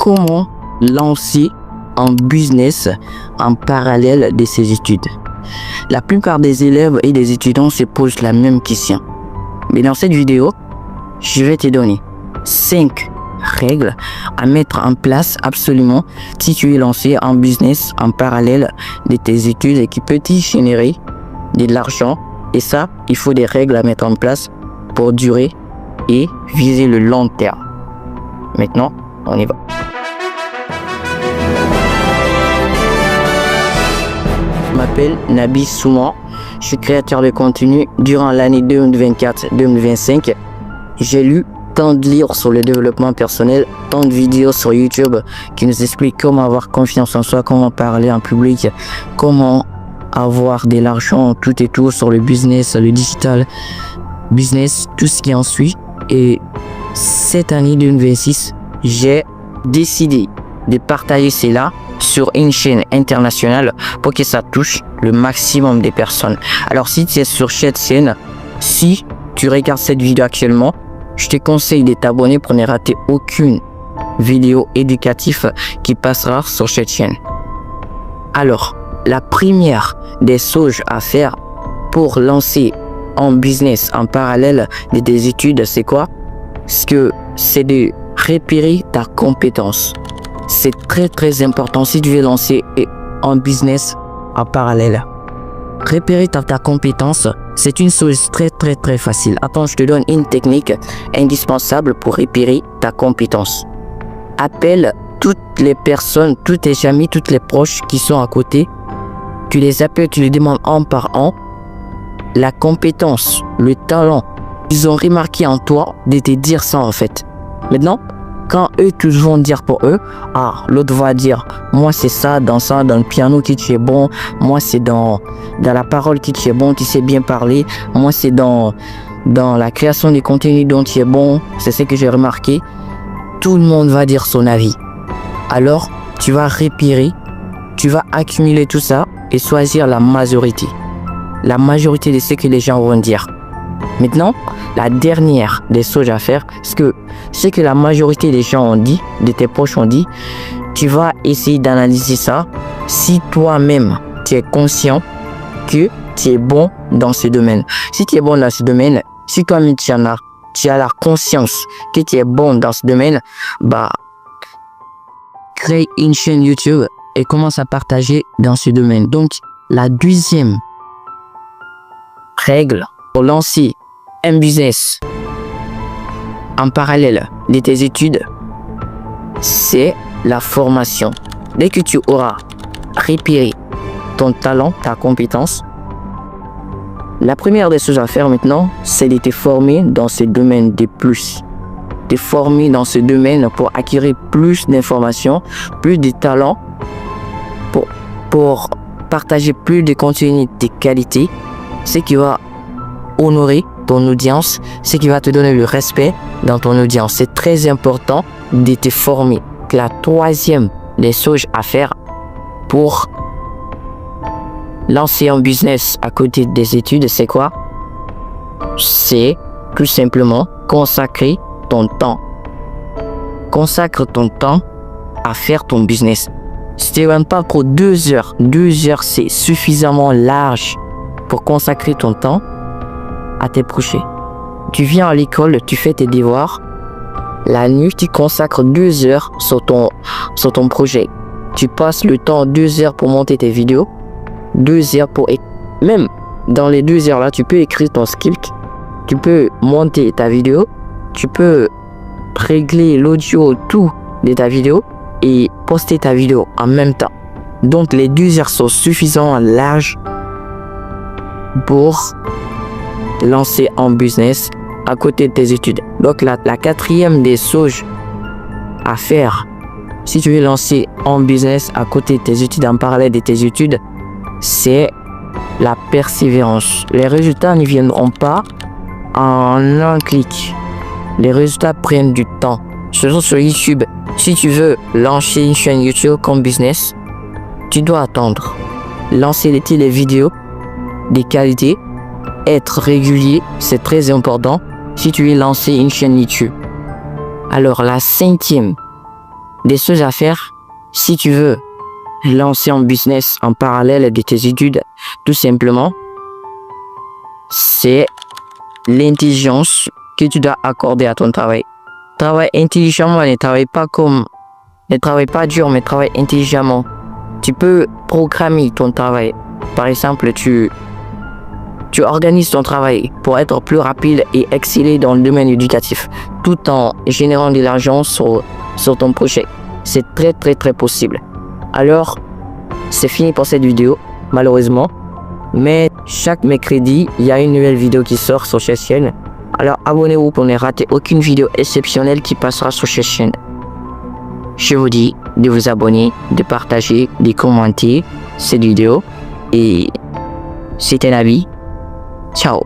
comment lancer un business en parallèle de ses études. La plupart des élèves et des étudiants se posent la même question. Mais dans cette vidéo, je vais te donner 5 règles à mettre en place absolument si tu es lancé un business en parallèle de tes études et qui peut te générer de l'argent. Et ça, il faut des règles à mettre en place pour durer et viser le long terme. Maintenant, on y va. Je m'appelle Nabi Souman, je suis créateur de contenu. Durant l'année 2024-2025, j'ai lu tant de livres sur le développement personnel, tant de vidéos sur YouTube qui nous expliquent comment avoir confiance en soi, comment parler en public, comment avoir de l'argent, tout et tout sur le business, le digital business, tout ce qui en suit. Et cette année 2026, j'ai décidé de partager cela sur une chaîne internationale pour que ça touche le maximum de personnes. Alors si tu es sur cette chaîne, si tu regardes cette vidéo actuellement, je te conseille de t'abonner pour ne rater aucune vidéo éducative qui passera sur cette chaîne. Alors, la première des choses à faire pour lancer un business en parallèle de tes études, c'est quoi? C'est de repérer ta compétence. C'est très important si tu veux lancer un business en parallèle. Repérer ta compétence, c'est une chose très facile. Attends, je te donne une technique indispensable pour repérer ta compétence. Appelle toutes les personnes, tous tes amis, toutes les proches qui sont à côté. Tu les appelles, tu les demandes un par un. La compétence, le talent, ils ont remarqué en toi de te dire ça en fait. Maintenant, quand eux tous vont dire pour eux, l'autre va dire, moi c'est ça, dans le piano qui tu es bon, moi c'est dans la parole qui tu es bon, tu sais bien parler, moi c'est dans la création des contenus dont tu es bon, c'est ce que j'ai remarqué. Tout le monde va dire son avis. Alors, tu vas repérer, tu vas accumuler tout ça et choisir la majorité. La majorité de ce que les gens vont dire. Maintenant, la dernière des choses à faire, c'est que la majorité des gens ont dit, de tes proches ont dit, tu vas essayer d'analyser ça si toi-même tu es conscient que tu es bon dans ce domaine. Si tu es bon dans ce domaine, si toi-même tu as la conscience que tu es bon dans ce domaine, crée une chaîne YouTube et commence à partager dans ce domaine. Donc, la deuxième règle pour lancer un business en parallèle de tes études, c'est la formation. Dès que tu auras repéré ton talent, ta compétence, la première des choses à faire maintenant, c'est de te former dans ce domaine de plus. Te former dans ce domaine pour acquérir plus d'informations, plus de talents, pour partager plus de contenu de qualité, ce qui va honorer ton audience, ce qui va te donner le respect dans ton audience. C'est très important de te former. La troisième des choses à faire pour lancer un business à côté des études, c'est quoi? C'est tout simplement consacrer ton temps. Consacre ton temps à faire ton business. Si tu ne rentres pas pour 2 heures, 2 heures c'est suffisamment large pour consacrer ton temps à tes projets. Tu viens à l'école, tu fais tes devoirs. La nuit, tu consacres 2 heures sur ton projet. Tu passes le temps 2 heures pour monter tes vidéos. 2 heures pour... Même dans les 2 heures là, tu peux écrire ton script. Tu peux monter ta vidéo. Tu peux régler l'audio, tout de ta vidéo et poster ta vidéo en même temps. Donc les 2 heures sont suffisamment larges pour lancer un business à côté de tes études. Donc la quatrième des choses à faire si tu veux lancer un business à côté de tes études, en parallèle de tes études, c'est la persévérance. Les résultats ne viendront pas en un clic. Les résultats prennent du temps. Surtout sur YouTube, si tu veux lancer une chaîne YouTube comme business, tu dois attendre. Lancer les vidéos de qualité, être régulier, c'est très important si tu veux lancer une chaîne YouTube. Alors la cinquième des choses à faire si tu veux lancer un business en parallèle de tes études. Tout simplement, c'est l'intelligence que tu dois accorder à ton travail. Travaille intelligemment, ne travaille pas dur, mais travaille intelligemment. Tu peux programmer ton travail. Par exemple, tu organises ton travail pour être plus rapide et exceller dans le domaine éducatif, tout en générant de l'argent sur ton projet. C'est très possible. Alors, c'est fini pour cette vidéo, malheureusement. Mais chaque mercredi, il y a une nouvelle vidéo qui sort sur cette chaîne. Alors abonnez-vous pour ne rater aucune vidéo exceptionnelle qui passera sur cette chaîne. Je vous dis de vous abonner, de partager, de commenter cette vidéo. Et c'était Nabi. Ciao.